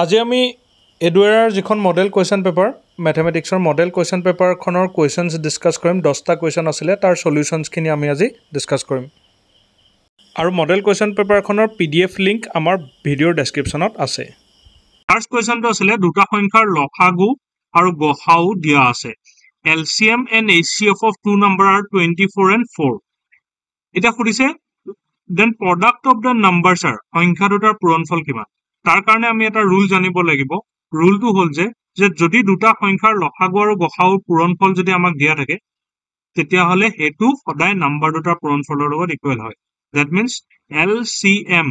আজি আমি এডুৱেৰাৰ যিখন মডেল কুৱেশ্যন পেপাৰ মেথমেটিক্সৰ মডেল কুৱেশ্যন পেপাৰখনৰ কুৱেশ্যনছ ডিছকাছ কৰিম 10টা কুৱেশ্যন আছিলে তাৰ সলিউশনছখিনি আমি আজি ডিছকাছ কৰিম আৰু মডেল কুৱেশ্যন পেপাৰখনৰ PDF লিংক আমাৰ ভিডিঅ'ৰ ডেছক্ৰিপশ্যনত আছে ফাৰ্ষ্ট কুৱেশ্যনটো আছিলে দুটা সংখ্যাৰ লসাগু আৰু গসাউ দিয়া আছে LCM and HCF of two number are 24 and 4 এটা খুদিছে then product of the numbers are সংখ্যা দুটাৰ পূৰণফল কিমান তাৰ কাৰণে আমি এটা ৰুল জানিব লাগিব ৰুলটো হ'ল যে যদি দুটা সংখ্যাৰ লসাগু আৰু গসাউৰ পূৰণফল যদি আমাক দিয়া থাকে তেতিয়া হলে হেতু সদায় নাম্বাৰ দুটাৰ পূৰণফলৰ লগত ইকুৱেল হয় that means LCM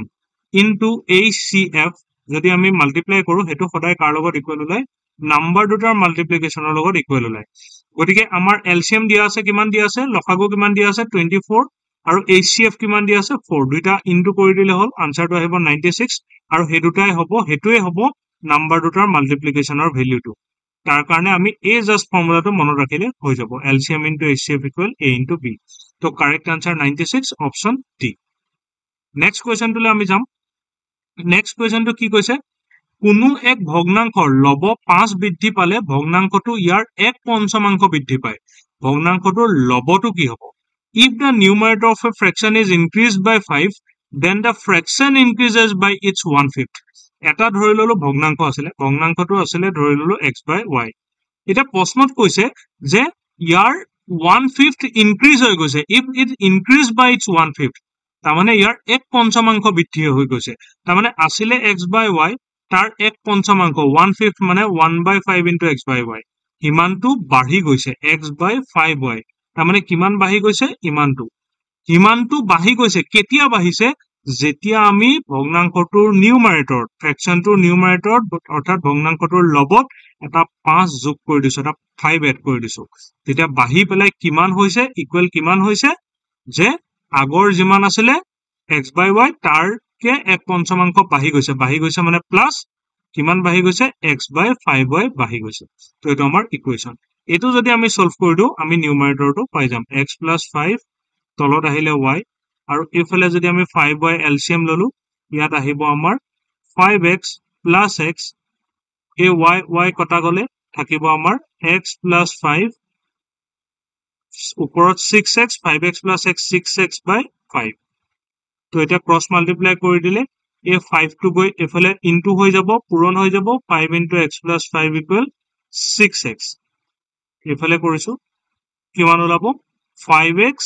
into HCF যদি আমি মাল্টিপ্লাই কৰো হেতু সদায় কাৰ লগত ইকুৱেল হয় নাম্বাৰ দুটাৰ মাল্টিপ্লিকেশনৰ লগত ইকুৱেল হয় গতিকে আমাৰ LCM দিয়া আছে কিমান দিয়া আছে লসাগু কিমান দিয়া আছে 24 আৰু HCF কিমান দিয়া আছে 4 দুইটা ইনটু কৰি দিলে হল আনসাৰটো আহিব 96 আৰু হে দুটাই হ'ব হেতুৱে হ'ব নাম্বাৰ দুটাৰ মাল্টিপ্লিকেশনৰ ভ্যালুটো তাৰ কাৰণে আমি এই জাস্ট ফৰ্মুলাটো মনত ৰাখিলে হৈ যাব LCM into HCF equal A into B তো correct answer 96 option D next কোৱেশ্যনটোলৈ আমি যাম নেক্সট কোৱেশ্যনটো কি কৈছে কোনো এক ভগ্নাংশৰ লব 5 বৃদ্ধি পালে ভগ্নাংশটো ইয়াৰ 1/5 বৃদ্ধি পায় ভগ্নাংশটোৰ লবটো কি হ'ব if the numerator of a fraction is increased by 5 then the fraction increases by its 1/5 এটা ধৰি ললো ভগ্নাংশ আছিল ভগ্নাংশটো আছিল ধৰি ললো x by y এটা প্ৰশ্নত কৈছে যে ইয়াৰ 1/5 ইনক্ৰিজ হৈ গৈছে if it increased by its 1/5 তাৰমানে ইয়াৰ 1/5 বৃদ্ধি হৈ গৈছে তাৰমানে আছিল x by y তাৰ 1/5 1/5 মানে 1/5 into x by y হিমানটো বাঢ়ি গৈছে x by 5y তাৰমানে কিমান বাঢ়ি গৈছে হিমানটো বাঢ়ি গৈছে কেতিয়া বাঢ়িছে যেতিয়া আমি ভগ্নাংশটোৰ নিউমাৰেটৰ ফ্ৰেকশনটোৰ নিউমাৰেটৰ অৰ্থাৎ ভগ্নাংশটোৰ লবত এটা 5 যোগ কৰি দিছো এটা 5 এড কৰি দিছো তেতিয়া বাঢ়ি পেলাই কিমান হৈছে ইকুৱেল কিমান হৈছে যে আগৰ যিমান আছিল x by y তাৰ কে 1/5 বাঢ়ি গৈছে মানে প্লাস কিমান বাঢ়ি গৈছে x by 5y বাঢ়ি গৈছে তো এটা আমাৰ ইকুৱেশ্যন এটো যদি আমি সলভ কৰি দিও আমি নিউমাৰেটৰটো পাই যাম x + 5 তলত আহিলে y আৰু ইফালে যদি আমি 5y LCM ললো ইয়াত আহিব আমাৰ 5x + x এই y কটা গলে থাকিব আমাৰ x + 5 ওপৰত 6x 5x + x 6x by 5 তো এটা ক্ৰস মাল্টিপ্লাই কৰি দিলে এই 5 টো গৈ এফালে ইনটু হৈ যাব পূৰণ হৈ যাব 5 into x + 5 equal 6x এফালে কৰিছো কিমান ওলাব 5x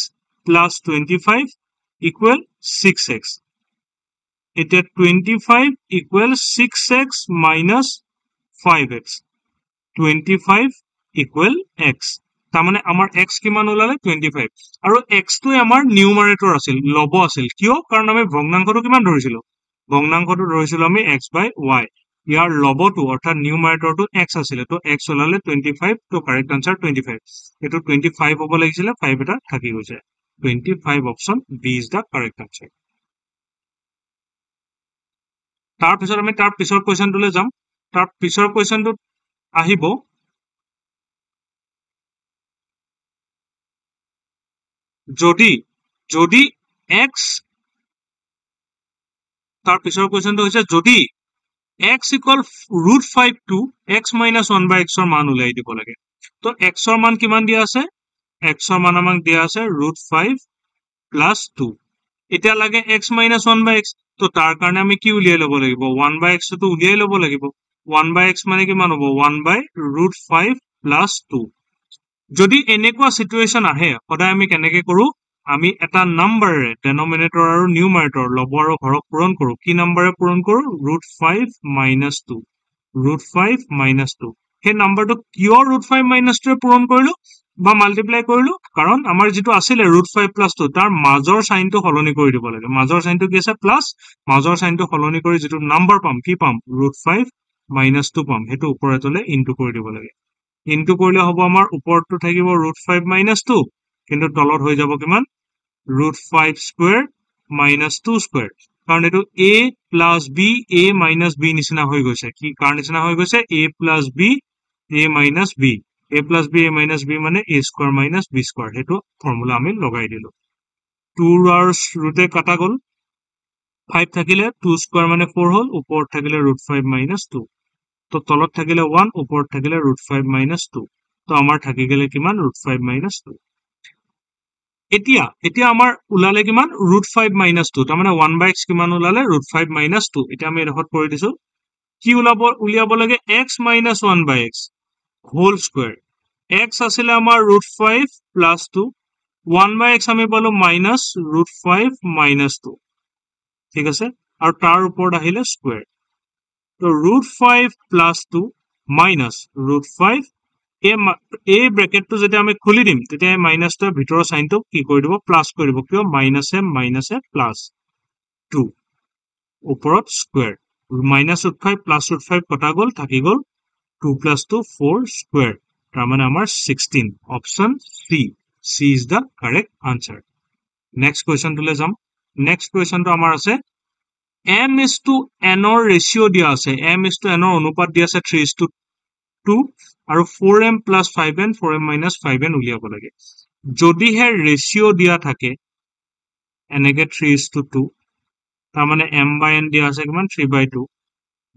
+ 25 equal 6x এটা 25 equal 6x minus 5x 25 equal x তাৰমানে আমাৰ x কিমান ওলালে 25 আৰু x টো আমাৰ নিউমাৰেটৰ আছিল লব আছিল কিয় কাৰণ আমি ভগ্নাংশটো কিমান ধৰিছিলো আমি x by y ইয়াৰ লবটো অৰ্থাৎ নিউমাৰেটৰটো x আছিল তো x ওলালে 25 তো কারেক্ট আনসার 25 এটো 25 হ'ব লাগিছিল 5 এটা থাকি গৈছে 25 option B is the correct answer তাৰ পিছত আমি তাৰ পিছৰ কোৱেশ্যনটোলৈ যাম তাৰ পিছৰ কোৱেশ্যনটো আহিব যদি x তাৰ পিছৰ কোৱেশ্যনটো হৈছে যদি x equal √5 to x minus 1 by x ৰ মান উলাই দিব লাগে তো x ৰ মান কিমান দিয়া আছে x ৰ মান আমাক দিয়া আছে √5 plus 2 এতিয়া লাগে x minus 1 by x তো তাৰ কাৰণে আমি কি উলিয়াই লব লাগিব 1 by x তো উলিয়াই লব লাগিব 1 by x মানে কিমান হ'ব 1 by √5 plus 2 যদি এনেকুৱা সিচুৱেচন আহে সদায় আমি কেনেকৈ কৰো আমি এটা নাম্বাৰৰে ডেনোমিনেটৰ আৰু নিউমাৰেটৰ লব আৰু হৰক পূৰণ কৰো কি নাম্বাৰে পূৰণ কৰো √5 - 2 √5 - 2 হে নাম্বাৰটো কিয় √5 - 2 পূৰণ কৰিলো বা মাল্টিপ্লাই কৰিলো কাৰণ আমাৰ যেটো আছিল √5 + 2 তাৰ মাজৰ সাইনটো সলনি কৰি দিব লাগে মাজৰ সাইনটো কি আছে প্লাস মাজৰ সাইনটো সলনি কৰি যেটো নাম্বাৰ পাম কি পাম √5 - 2 পাম হেতু ওপৰতলে ইনটু কৰি দিব লাগে ইনটু কৰিলে হ'ব আমাৰ ওপৰটো থাকিব √5 - 2 কিন্তু তলত হৈ যাব কিমান √5 স্কয়াৰ - 2 স্কয়াৰ কাৰণ এটো a + b a - b নিচিনা হৈ গৈছে কি কাৰণ নিচিনা হৈ গৈছে a + b a - b a + b a - b মানে a স্কয়াৰ - b স্কয়াৰ হেতু ফৰ্মুলা আমি লগাই দিলো 2 ৰ ৰুটে কাটা গল 5 থাকিলে 2 স্কয়াৰ মানে 4 হল ওপৰত থাকিলে √5 - 2 তো তলত থাকিলে 1 ওপৰত থাকিলে √5 - 2 তো আমাৰ থাকি গেলে কিমান √5 - 2 এতিয়া আমাৰ উলালে কিমান √5 - 2 তাৰ মানে 1/x কিমান উলালে √5 - 2 এতিয়া আমি এডখত কৰি দিছো কি উলিয়াব লাগে x - 1/x whole square x আছিলে আমাৰ √5 + 2 1/x আমি পালো -√5 - 2 ঠিক আছে আৰু তাৰ ওপৰত আহিলে স্কয়াৰ তো √5 + 2 -√5 এই ব্ৰেকেটটো যেতিয়া আমি খুলি দিম তেতিয়া এই মাইনাসটোৰ ভিতৰৰ সাইনটো কি কৰি দিব প্লাস কৰি দিব কিয় মাইনাসে প্লাস 2 ওপৰত স্কয়াৰ -√5 + √5 কটা গল থাকি গল 2 + 2 4 স্কয়াৰ তাৰ মানে আমাৰ 16 option C is the correct answer next question টুলে যাম next question টো আমাৰ আছে m/n ৰ ৰেশিও দিয়া আছে m/n ৰ অনুপাত দিয়া আছে 3:2 আৰু 4m + 5n 4m - 5n উলিয়াব লাগে যদিহে ৰেশিও দিয়া থাকে এনেকে 3:2 তাৰ মানে m/n দিয়া আছে কিমান 3/2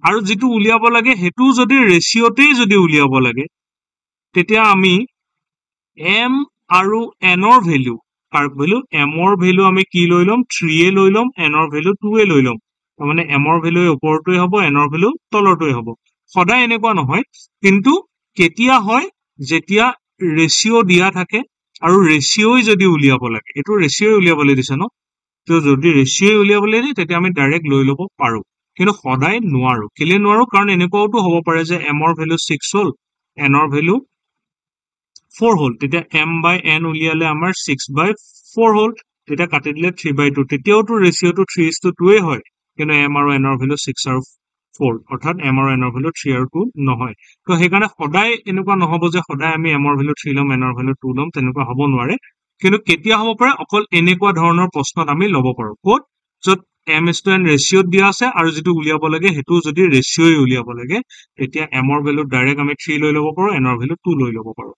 আৰু যেটো উলিয়াব লাগে হেতু যদি ৰেশিওতেই যদি উলিয়াব লাগে তেতিয়া আমি m আৰু n ৰ ভ্যালু কাৰ ভ্যালু m ৰ ভ্যালু আমি কি লৈ লম 3 এ লৈ লম n ৰ ভ্যালু 2 এ লৈ লম তাৰ মানে m ৰ ভ্যালু ওপৰটোই হ'ব n ৰ ভ্যালু তলৰটোই হ'ব সদায় এনেকুৱা নহয় কিন্তু কেতিয়া হয় যেতিয়া ৰেশিও দিয়া থাকে আৰু ৰেশিওই যদি উলিয়াব লাগে এটো ৰেশিওই উলিয়াবলৈ দিছে ন তো যদি ৰেশিওই উলিয়াবলৈ দিয়ে তেতিয়া আমি ডাইৰেক্ট লৈ লব পাৰো কিন্তু সদায় নোৱাৰো কেলে নোৱাৰো কাৰণ এনেকুৱাওটো হ'ব পাৰে যে m ৰ ভ্যালু 6 হল n ৰ ভ্যালু 4 হল তেতিয়া m/n উলিয়ালে আমাৰ 6/4 হল তেতিয়া কাটি দিলে 3/2 তেতিয়াওটো ৰেশিওটো 3:2 এ হয় কিন্তু m আৰু n ৰ ভ্যালু 6 আৰু 4 অৰ্থাৎ m আৰু n ৰ ভ্যালু 3 আৰু 2 নহয় তো হেকাৰণে সদায় এনেকুৱা নহব যে সদায় আমি m ৰ ভ্যালু 3 লম n ৰ ভ্যালু 2 লম তেনেকুৱা হ'ব নোৱাৰে কিন্তু কেতিয়া হ'ব পাৰে অকল এনেকুৱা ধৰণৰ প্ৰশ্নত আমি লব পাৰো কোড যত m/n ৰেশিও দিয়া আছে আৰু যেটো উলিয়াব লাগে হেতু যদি ৰেশিওই উলিয়াব লাগে তেতিয়া m ৰ ভ্যালু ডাইৰেক্ট আমি 3 লৈ লব পাৰো n ৰ ভ্যালু 2 লৈ লব পাৰো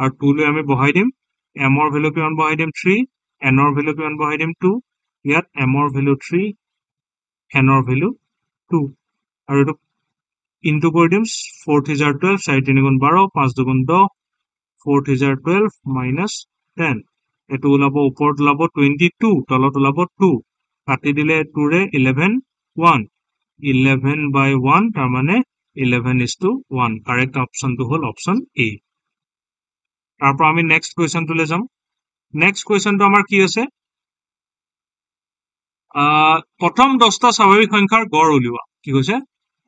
আৰু 2 লৈ আমি বহাই দিম m ৰ ভ্যালু কিমান বহাই দিম 3 n ৰ ভ্যালু কিমান বহাই দিম 2 ইয়াত m ৰ ভ্যালু 3 n ৰ ভ্যালু 2 আৰু এটো ইনটু কৰি দিম 4 3 * 12 4 3 * 12 5 2 10 4 3 * 12 - 10 এটো ওলাব ওপৰত ওলাব 22 তলত ওলাব 2 কাটি দিলে 2 ৰে 11 1 11/1 তাৰ মানে 11:1 কাৰেক্ট অপশনটো হল অপশন এ তাৰপৰ আমি নেক্সট কোয়েশ্চন টুলে যাম নেক্সট কোয়েশ্চনটো আমাৰ কি আছে প্ৰথম 10টা স্বাভাৱিক সংখ্যাৰ গড় উলিওৱা কি কৈছে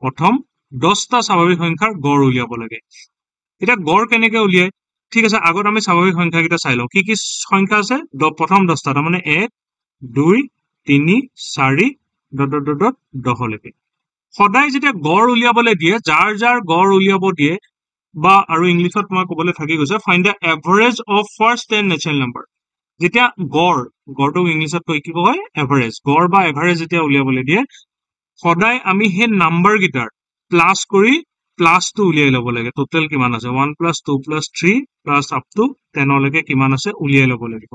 প্ৰথম 10টা স্বাভাৱিক সংখ্যাৰ গড় উলিয়াব লাগে এটা গড় কেনেকে উলিয়ায় ঠিক আছে আগত আমি স্বাভাৱিক সংখ্যা কিটা চাই লও কি কি সংখ্যা আছে প্ৰথম 10টা তাৰ মানে 1 2 3 4 10 লৈকে সদায় যেতিয়া গড় উলিয়াবলৈ দিয়ে যাৰ যাৰ গড় উলিয়াব দিয়ে বা আৰু ইংলিশত মই ক'বলৈ থাকি গৈছে find da average of first 10 natural number যেতিয়া গড়টো ইংলিশত কৈ কি কয় এভাৰেজ গড় বা এভাৰেজ যেতিয়া উলিয়াবলৈ দিয়ে সদায় আমি হে নাম্বাৰ গিটাৰ প্লাস কৰি প্লাসটো উলিয়াই লব লাগে টোটাল কিমান আছে 1 + 2 + 3 + up to 10 লৈকে কিমান আছে উলিয়াই লব লাগিব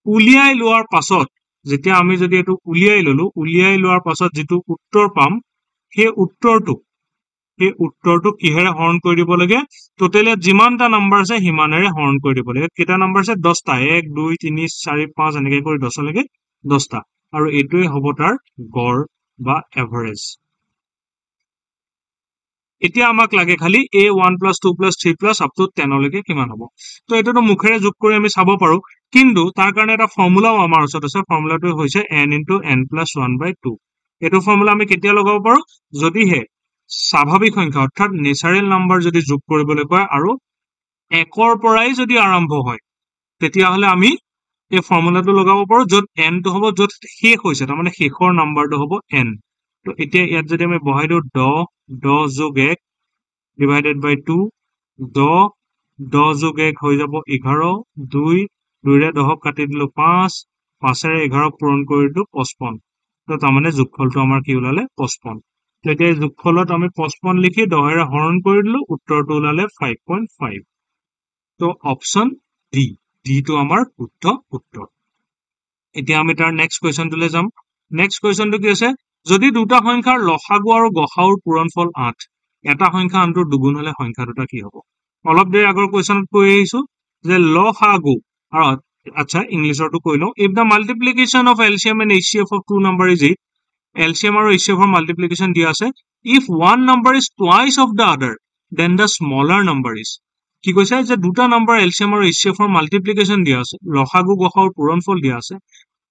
উলিয়াই লোৱাৰ পাছত যেতিয়া আমি যদি এটো উলিয়াই ললো উলিয়াই লোৱাৰ পাছত যেটো উত্তৰ পাম হে উত্তৰটো কিহেৰে হৰণ কৰি দিব লাগে টোটালি যিমানটা নাম্বাৰ আছে হিমানেৰে হৰণ কৰি দিব লাগে কেটা নাম্বাৰ আছে 10টা 1 2 3 4 5 এনেকৈ কৰি 10 লৈকে 10টা আৰু এটোই হ'ব তাৰ গড় বা এভাৰেজ এতিয়া আমাক লাগে খালি a 1 + 2 + 3 + up to 10 লৈকে কিমান হ'ব তো এটোটো মুখেৰে যোগ কৰি আমি চাব পাৰো কিন্তু তাৰ কাৰণে এটা ফৰ্মুলাও আমাৰ ওচৰত আছে ফৰ্মুলাটো হৈছে n * n + 1/2 এটো ফৰ্মুলা আমি কেতিয়া লগাব পাৰো যদিহে স্বাভাৱিক সংখ্যা অৰ্থাৎ নেচাৰেল নাম্বাৰ যদি যোগ কৰিবলৈ কয় আৰু 1ৰ পৰাই যদি আৰম্ভ হয় তেতিয়া হলে আমি এই ফৰ্মুলাটো লগাব পাৰো যত n টো হ'ব যত শেষ হৈছে তাৰ মানে শেষৰ নাম্বাৰটো হ'ব n তো এতিয়া ইয়াত যদি আমি বহাই দিও 10 যোগ 1 ডিভাইডেড বাই 2 10 যোগ 1 হৈ যাব 11 2 ৰে 10 কাটি দিলো 5 5ৰে 11 পূৰণ কৰি দিলো 55 তো তাৰ মানে যোগফলটো আমাৰ কি ওলালে 55 তো এতিয়া যোগফলত আমি 55 লিখি 10ৰে হৰণ কৰি দিলো উত্তৰটো ওলালে 5.5 তো অপশন ডি টো আমাৰ শুদ্ধ উত্তৰ এতিয়া আমি তাৰ নেক্সট কোৱেশ্চনটোলৈ যাম নেক্সট কোৱেশ্চনটো কি আছে যদি দুটা সংখ্যাৰ লসাগু আৰু গসাউৰ পূৰণফল 8 এটা সংখ্যা আনটোৰ দুগুণ হলে সংখ্যা দুটা কি হ'ব অলপ দেৰি আগৰ কোৱেশ্যনত কৈ আহিছো যে লসাগু আৰু আচ্ছা ইংলিছৰটো কৈ লওঁ if the multiplication of LCM and HCF of two number is 8 LCM আৰু HCF ৰ multiplication দিয়া আছে if one number is twice of the other then the smaller number is কি কৈছে যে দুটা নাম্বাৰ LCM আৰু HCF ৰ multiplication দিয়া আছে লসাগু গসাউৰ পূৰণফল দিয়া আছে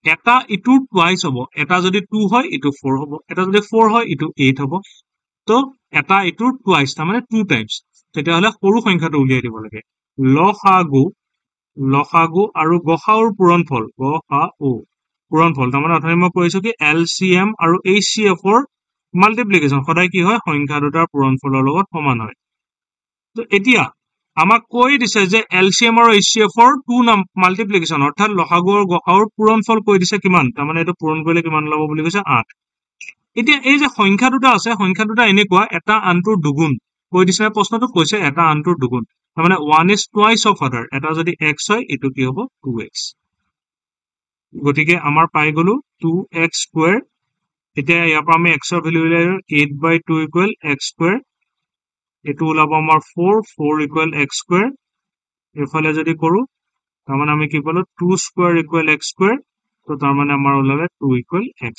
এটা ইটোৰ টুৱাইস হ'ব এটা যদি 2 হয় ইটো 4 হ'ব এটা যদি 4 হয় ইটো 8 হ'ব তো এটা ইটোৰ টুৱাইস তাৰ মানে 2 টাইমছ তেতিয়া হলে সৰু সংখ্যাটো উলিয়াই দিব লাগে লসাগু আৰু গসাউৰ পূৰণফল পূৰণফল তাৰ মানে অথনি মই কৈছো কি LCM আৰু HCF ৰ মাল্টিপ্লিকেশন সদায় কি হয় সংখ্যা দুটাৰ পূৰণফলৰ লগত সমান হয় তো এতিয়া আমাক কৈ দিছে যে LCM আৰু HCF ৰ টু মাল্টিপ্লিকেশন অৰ্থাৎ লসাগু আৰু গসাউৰ পূৰণফল কৈ দিছে কিমান তাৰ মানে এটো পূৰণ কৰিলে কিমান ল'ব বুলি কৈছে 8 এতিয়া এই যে সংখ্যা দুটা আছে সংখ্যা দুটা এনেকুৱা এটা আনটোৰ দুগুণ কৈ দিছে প্ৰশ্নটো কৈছে এটা আনটোৰ দুগুণ তাৰ মানে 1 is twice of other এটা যদি x হয় এটো কি হ'ব 2x গতিকে আমাৰ পাই গলো 2x স্কয়াৰ এতিয়া ইয়াৰ পৰা আমি x ৰ ভ্যালু উলিয়াই 8/2 = x স্কয়াৰ এটো ওলাব আমাৰ 4 = x স্কয়াৰ এফালে যদি কৰো তাৰ মানে আমি কি পালো 2 স্কয়াৰ = x স্কয়াৰ তো তাৰ মানে আমাৰ ওলালে 2 = x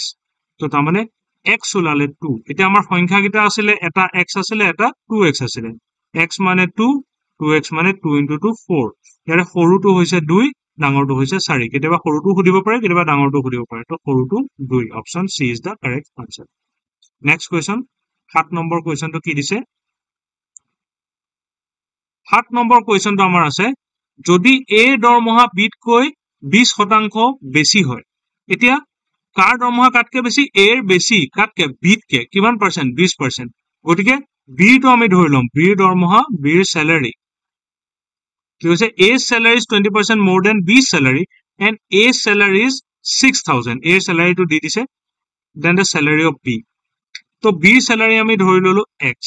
তো তাৰ মানে x ওলালে 2 এতিয়া আমাৰ সংখ্যা কিটা আছিল এটা x আছিল এটা 2x আছিল x মানে 2 2x মানে 2 * 2 4 ইয়াৰে সৰুটো হৈছে 2 ডাঙৰটো হৈছে 4 কেতিয়াবা সৰুটো খুদিব পাৰে কেতিয়াবা ডাঙৰটো খুদিব পাৰে তো সৰুটো 2 option C is the correct answer next question 7 number কোৱেশ্চনটো কি দিছে 7 নম্বৰ কোৱেশ্চনটো আমাৰ আছে যদি a দৰমহা b তকৈ 20% বেছি হয় এতিয়া কাৰ দৰমহা কাটকে বেছি a ৰ বেছি কাটকে b তকে কিমান পাৰ্সেন্ট 20% গটিকে b তো আমি ধৰি লম b ৰ দৰমহা b ৰ স্যালাৰি কি হৈছে a's salary is 20% more than b's salary and a's salary is 6000 a salary to di dise then the salary of b তো b salary আমি ধৰি ললো x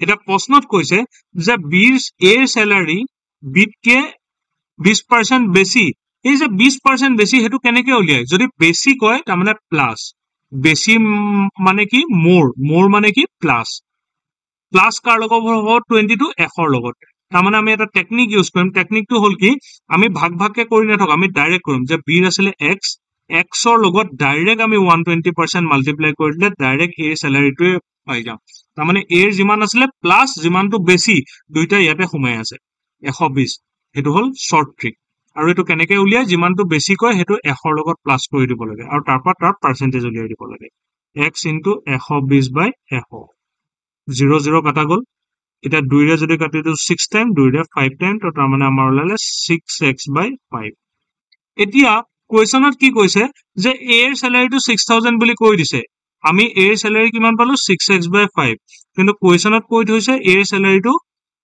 এটা প্ৰশ্নত কৈছে যে b's a salary b কে 20% বেছি এই যে 20% বেছি হেতু কেনেকে উলিয়াই যদি বেছি কয় তাৰ মানে প্লাস বেছি মানে কি মোৰ মানে কি প্লাস কাৰ লগত হ'ব 22 1 লগত তাৰ মানে আমি এটা টেকনিক ইউজ কৰিম টেকনিকটো হল কি আমি ভাগ ভাগকে কৰি নাথাক আমি ডাইৰেক্ট কৰিম যে b আছিল x x ৰ লগত ডাইৰেক্ট আমি 120% মাল্টিপ্লাই কৰি দিলে ডাইৰেক্ট a স্যালাৰিটোৱে পাই যাম তাৰ মানে a ৰ যিমান আছিল প্লাস যিমানটো বেছি দুইটা ইয়াতে সোমাই আছে 120 হেতু হল শৰ্ট ট্ৰিক আৰু এটো কেনেকে উলিয়াই যিমানটো বেছি কয় হেতু 100 ৰ লগত প্লাস কৰি দিব লাগে আৰু তাৰপা তাৰ পার্সেন্টেজ উলিয়াই দিব লাগে x * 120/100 0 0 কাটা গল এটা 2 ৰে যদি কাটি দিও 6 টাইম 2 ৰে 5 টাইম তো তাৰ মানে আমাৰ ওলালে 6x/5 এতিয়া কোৱেশ্যনত কি কৈছে যে a ৰ স্যালাৰিটো 6000 বুলি কৈ দিছে আমি a ৰ স্যালাৰি কিমান পালো 6x/5 কিন্তু কোৱেশ্যনত কৈ থৈছে a ৰ স্যালাৰিটো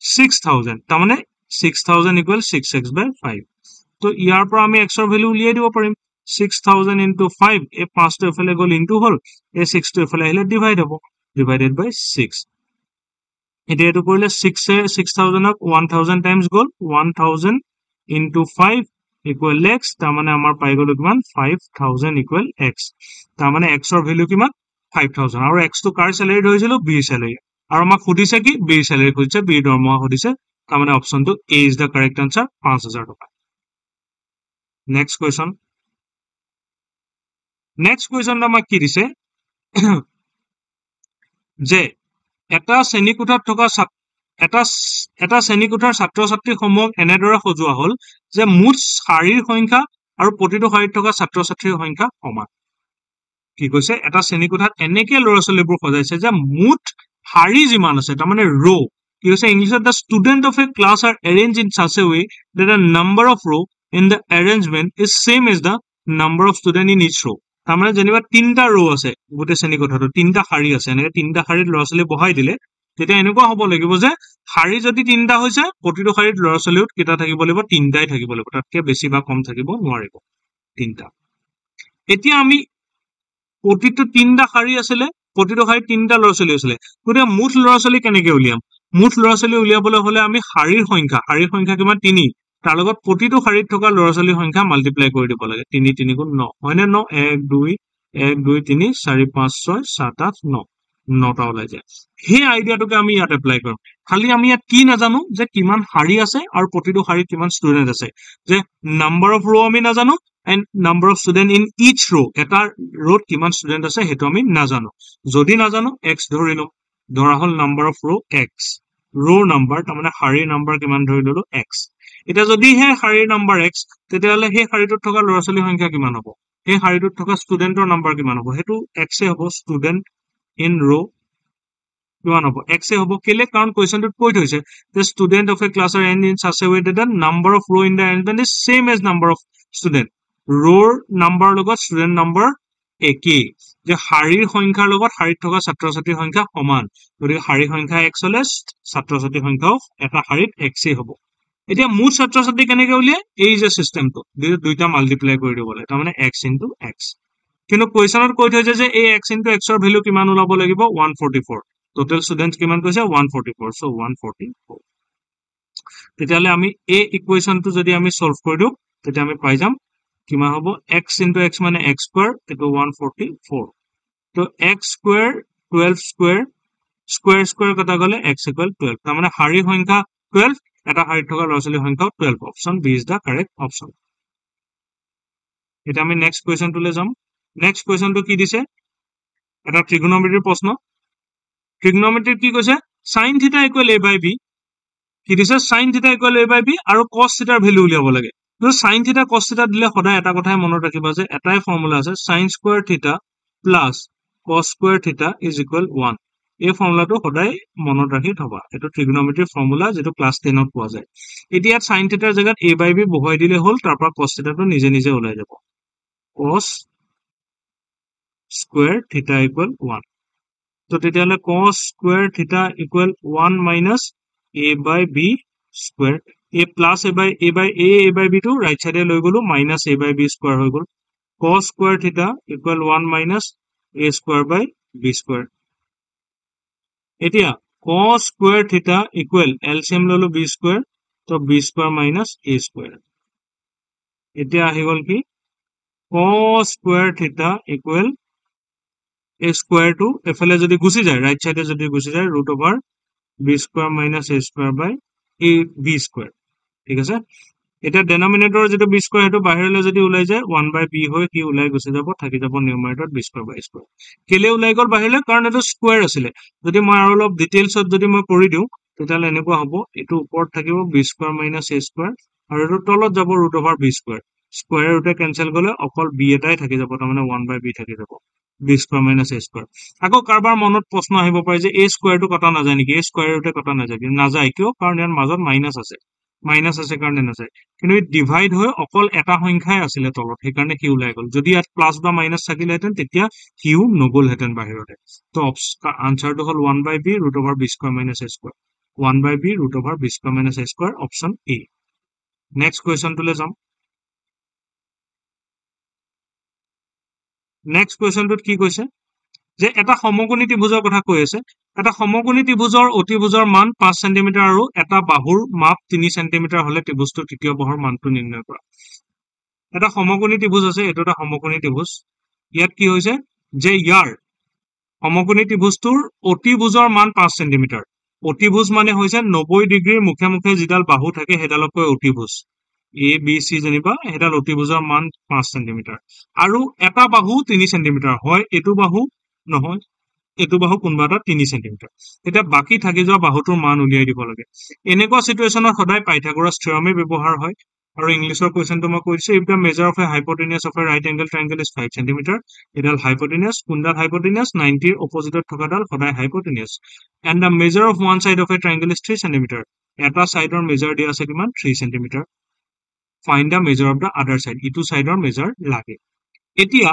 6000 তাৰ মানে 6000 = 6x/5 তো ইয়াৰ পৰা আমি x ৰ ভ্যালু উলিয়াই দিব পাৰিম 6000 * 5 এই 5 টো এফালে গল ইনটু হল এই 6 টো এফালে আহিলে ডিভাইড হ'ব divided by 6 এটা এটো কৰিলে 6000 ক 1000 টাইমস গল 1000 * 5 = x তাৰ মানে আমাৰ পাই গলো কিমান 5000 = x তাৰ মানে x ৰ ভ্যালু কিমান 5000 আৰু x টো কাৰ স্যালাৰি ধৰিছিল b স্যালাৰি আৰু আমাক খুদিছে কি b স্যালাৰি খুদিছে b দৰমহা খুদিছে তাৰ মানে অপচনটো a is the correct answer 5000 টকা নেক্সট কোৱেশ্চন আমাক কি দিছে যে এটা শ্ৰেণীকোঠাত থকা এটা শ্ৰেণীকোঠাৰ ছাত্ৰ ছাত্ৰী সমূহক এনেদৰে সজোৱা হল যে মুঠ শাৰীৰ সংখ্যা আৰু প্ৰতিটো শাৰীত থকা ছাত্ৰ ছাত্ৰীৰ সংখ্যা সমান কি কৈছে এটা শ্ৰেণীকোঠাত এনেকে ল'ৰা ছোৱালীবোৰ সজাইছে যে মুঠ শাৰী যিমান আছে তাৰ মানে ৰো কি কৈছে ইংলিছত the student of a class are arranged in such a way that the number of row in the arrangement is same as the number of student in each row তাৰ মানে যেনিবা তিনটা ৰো আছে গোটে শ্ৰেণীকোঠাটো তিনটা শাৰী আছে এনেকে তিনটা শাৰীত ল'ৰা ছোৱালী বহাই দিলে তেতিয়া এনেকুৱা হ'ব লাগিব যে শাৰী যদি তিনটা হৈছে প্ৰতিটো শাৰীত ল'ৰা ছোৱালীত কেটা থাকিব লাগিব তিনটাই থাকিব লাগিব তাতকে বেছি বা কম থাকিব নোৱাৰিব তিনটা এতিয়া আমি প্ৰতিটো তিনটা শাৰী আছিল প্ৰতিটো শাৰীত তিনটা ল'ৰা ছোৱালী আছিল গতিকে মুঠ ল'ৰা ছোৱালী কেনেকে উলিয়াম মুঠ ল'ৰা ছোৱালী উলিয়াবলৈ হলে আমি শাৰীৰ সংখ্যা কিমান 3 তাৰ লগত প্ৰতিটো শাৰীত থকা ল'ৰা ছোৱালীৰ সংখ্যা মাল্টিপ্লাই কৰি দিব লাগে 3 3 * 9 হয়নে 9 1 2 1 2 3 4 5 6 7 8 9 9টা ওলাই যায় সেই আইডিয়াটোকে আমি ইয়াত এপ্লাই কৰিম খালি আমি ইয়াত কি নাজানো যে কিমান শাৰী আছে আৰু প্ৰতিটো শাৰীত কিমান ষ্টুডেন্ট আছে যে নাম্বাৰ অফ ৰো আমি নাজানো and number of student in each row এটা ৰোত কিমান ষ্টুডেন্ট আছে সেইটো আমি নাজানো যদি নাজানো x ধৰি লম ধৰা হল নাম্বাৰ অফ ৰো x ৰো নাম্বাৰ তাৰমানে শাৰীৰ নাম্বাৰ কিমান ধৰি ললো x এটা যদি হে শাৰীৰ নাম্বাৰ x তেতিয়াহলে সেই শাৰীটোত থকা ল'ৰা ছোৱালীৰ সংখ্যা কিমান হ'ব সেই শাৰীটোত থকা ষ্টুডেন্টৰ নাম্বাৰ কিমান হ'ব সেইটো x এ হ'ব ষ্টুডেন্ট ইন ৰো কিমান হ'ব x এ হ'ব কেলে কাৰণ কোৱেশ্চনটোত কৈ থৈছে the student of a class are arranged in such a way that the number of row in the arrangement is same as number of student row number লগত student number একেই যে শাৰীৰ সংখ্যাৰ লগত শাৰীত থকা ছাত্ৰ ছাত্ৰীৰ সংখ্যা সমান গতিকে শাৰীৰ সংখ্যা x হলে ছাত্ৰ ছাত্ৰীৰ সংখ্যাও এটা শাৰীত x এ হ'ব এতিয়া মুঠ ছাত্ৰ ছাত্ৰী কেনেকৈ উলিয়ায় এই যে সিস্টেমটো দুইটা মাল্টিপ্লাই কৰি দিব লাগে তাৰমানে x into x কিন্তু কোৱেশ্চনত কৈ থৈছে যে এই x into x ৰ ভ্যালু কিমান ওলাব লাগিব 144 টোটাল স্টুডেন্টস কিমান কৈছে 144 সো 144 তেতিয়ালে আমি এই ইকুৱেশনটো যদি আমি সলভ কৰি দিও তেতিয়া আমি পাই যাম কিমান হ'ব x into x মানে x স্কয়াৰ এটো 144 তো x square 12 square square square কটা গলে x = 12 তাৰ মানে শাৰীৰ সংখ্যা 12 এটা শাৰীত থকা ল'ৰা ছোৱালীৰ সংখ্যা 12 option B is the correct option এটা আমি নেক্সট কোৱেশ্চনটোলে যাম নেক্সট কোৱেশ্চনটো কি দিছে এটা ট্ৰিগোনোমেট্ৰিৰ প্ৰশ্ন ট্ৰিগোনোমেট্ৰিত কি কৈছে sin θ = a by b কি দিছে sin θ = a by b আৰু cos θ ৰ ভ্যালু উলিয়াব লাগে তো sin θ cos θ দিলে সদায় এটা কথাই মনত ৰাখিবা যে এটাই ফৰ্মুলা আছে sin square θ plus cos square θ = 1 এই ফৰ্মুলাটো সদায় মনত ৰাখি থবা এটো ট্ৰিগোনোমেট্ৰিৰ ফৰ্মুলা যেটো ক্লাস 10 ত পোৱা যায় এতিয়া sin θ ৰ জায়গাত a by b বহাই দিলে হল তাৰ পৰা cos θ টো নিজে নিজে ওলাই যাব cos স্কয়াৰ θ = 1 তো তেতিয়ালে cos square θ = 1 minus a by b square a plus a by b to right side লৈ গলো minus a by b square হৈ গল cos square theta equal 1 minus a square by b square এতিয়া cos square theta equal LCM ললো b square তো b square minus a square এতিয়া আহি গল কি cos square theta equal a square to এফালে যদি গুছি যায় রাইট সাইডে যদি গুছি যায় root over b square minus a square by a b square ঠিক আছে এটা ডেনোমিনেটৰ যেটো b square হেতু বাহিৰলৈ যদি ওলাই যায় 1 by b হৈ কি ওলাই গুছি যাব থাকি যাব নিউমাৰেটৰ b square by square কেলে ওলাই গল বাহিৰলৈ কাৰণ এটো স্কয়াৰ আছিল যদি মই আৰু অলপ ডিটেইলছত যদি মই কৰি দিও তেতিয়ালে এনেকুৱা হ'ব এটো ওপৰত থাকিব b square minus a square আৰু এটো তলত যাব root over b square square ৰুটে ক্যান্সেল গলে অকল b এটাই থাকি যাব তাৰমানে 1 by b থাকি যাব b square minus a square আকৌ কাৰবাৰ মনত প্ৰশ্ন আহিব পাৰে যে a square টো কটা নাযায় নেকি a square ৰুটে কটা নাযায় কিয় কাৰণ ইয়াৰ মাজত মাইনাস আছে কাৰণে নাযায় কিন্তু ডিভাইড হৈ অকল এটা সংখ্যাই আছিল তলত সেই কাৰণে কি ওলাই গল যদি ইয়াত প্লাস বা মাইনাস থাকিলেহেতেন তেতিয়া কিউ নগলহেতেন বাহিৰতে তো আনসাৰটো হল 1 by b root over b square minus a square 1 by b root over b square minus a square option A next কোৱেশ্চনটোলে যাম নেক্সট কোৱেশ্চনটোত কি কৈছে যে এটা সমকোণী ত্ৰিভুজৰ কথা কৈ আছে এটা সমকোণী ত্ৰিভুজৰ অতিভুজৰ মান 5 সেমি আৰু এটা বাহুৰ মাপ 3 সেমি হলে ত্ৰিভুজটোৰ তৃতীয় বাহুৰ মানটো নিৰ্ণয় কৰা এটা সমকোণী ত্ৰিভুজ আছে এটো এটা সমকোণী ত্ৰিভুজ ইয়াত কি হৈছে যে ইয়াৰ সমকোণী ত্ৰিভুজটোৰ অতিভুজৰ মান 5 সেমি অতিভুজ মানে হৈছে 90 ডিগ্ৰীৰ মুখে মুখে যিডাল বাহু থাকে হেডালকৈ অতিভুজ A B C জনিবা হেডাল অতিভুজৰ মান 5 সেমি আৰু এটা বাহু 3 সেমি হয় এটো বাহু নহয় এটো বাহু কোনবা এটা 3 সেমি এটা বাকি থাকি যোৱা বাহুটোৰ মান উলিয়াই দিব লাগে এনেকুৱা সিচুৱেচনত সদায় পাইথাগোৰাছ থিওৰামে ব্যৱহাৰ হয় আৰু ইংলিছৰ কোৱেশ্চনটো মই কৈছো if the measure of a hypotenuse of a right angle triangle is 5 cm এডাল hypotenuse কোনডাল hypotenuse 90 ৰ অপজিটত থকাডাল সদায় hypotenuse and the measure of one side of a triangle is 3 cm এটা সাইডৰ মেজাৰ দিয়া আছে কিমান 3 cm find the measure of the other side ইটো সাইডৰ measure লাগে এতিয়া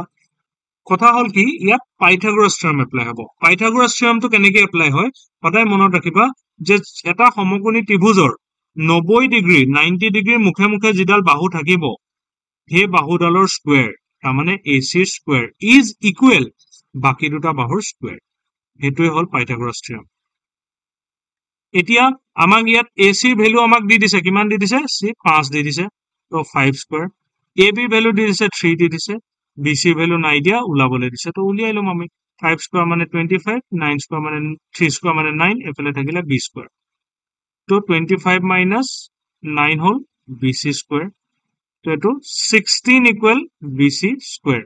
কথা হল কি ইয়াত পাইথাগোৰাছ থিওৰাম এপ্লাই হ'ব পাইথাগোৰাছ থিওৰামটো কেনেকৈ এপ্লাই হয় সদায় মনত ৰাখিবা যে এটা সমকোণী ত্ৰিভুজৰ 90 ডিগ্ৰী 90 ডিগ্ৰীৰ মুখে মুখে যিডাল বাহু থাকিব হে বাহুডালৰ স্কয়াৰ তাৰ মানে AC স্কয়াৰ ইজ ইকুৱেল বাকি দুটা বাহুৰ স্কয়াৰ হেতুই হল পাইথাগোৰাছ থিওৰাম এতিয়া আমাক ইয়াত AC ৰ ভ্যালু আমাক দি দিছে কিমান দি দিছে C 5 দি দিছে তো 5 স্কয়াৰ AB ভ্যালু দি দিছে 3 দি দিছে BC ভ্যালু নাই দিয়া উলাবলে দিছে তো উলিয়াই লম আমি 5 স্কয়ার মানে 25 9 স্কয়ার মানে 3 স্কয়ার মানে 9 এফালে থাকিলে b স্কয়ার তো 25 মাইনাস 9 হল BC স্কয়ার তো এটো 16 ইকুয়াল BC স্কয়ার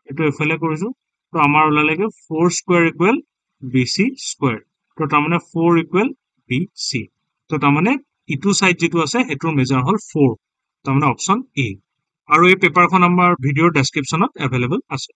এটো এফালে কৰিছো তো আমাৰ ওলালেগে 4 স্কয়াৰ ইকুয়াল BC স্কয়াৰ তো তাৰ মানে 4 ইকুয়াল BC তো তাৰ মানে ইটো সাইড যেটো আছে হেটোৰ মেজাৰ হল 4 তাৰ মানে অপচন A আৰু এই পেপাৰখন আমাৰ ভিডিওৰ ডেসক্ৰিপচনত अवेलेबल আছে